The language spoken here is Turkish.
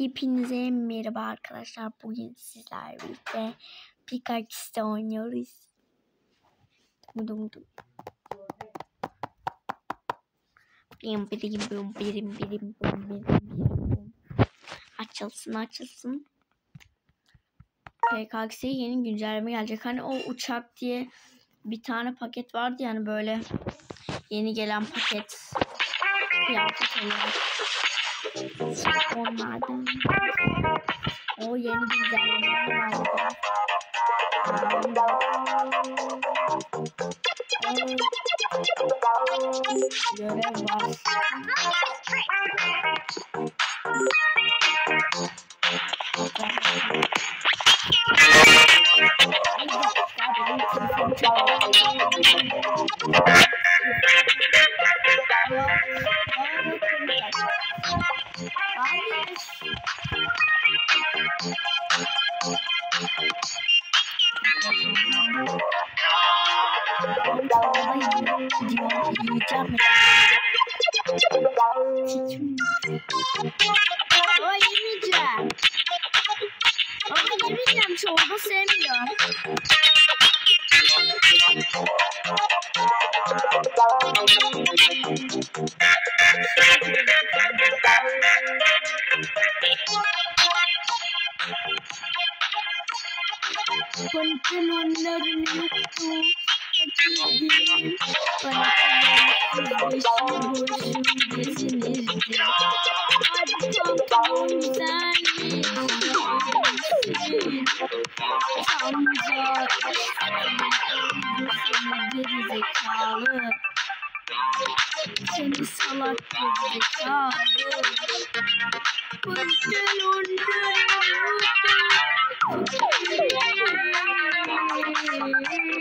Hepinize merhaba arkadaşlar. Bugün sizlerle birlikte Pickaxe'de oynuyoruz. Açılsın. Pickaxe'ye yeni güncelleme gelecek. Hani o uçak diye bir tane paket vardı yani böyle yeni gelen paket. Kıyafet olarak. Onlardan. O yeni güncelleme vardı. Görev var. Yemeyeceğim. Çorba sevmiyorum. Pantolonlarım yoktu. Kaçırdım. Pantolonlarım başım gezinirdi. Hadi pantolon güzelmiş. Amca seni gerizekalı. Seni salak gerizekalı. Pantolonlarım yoktu.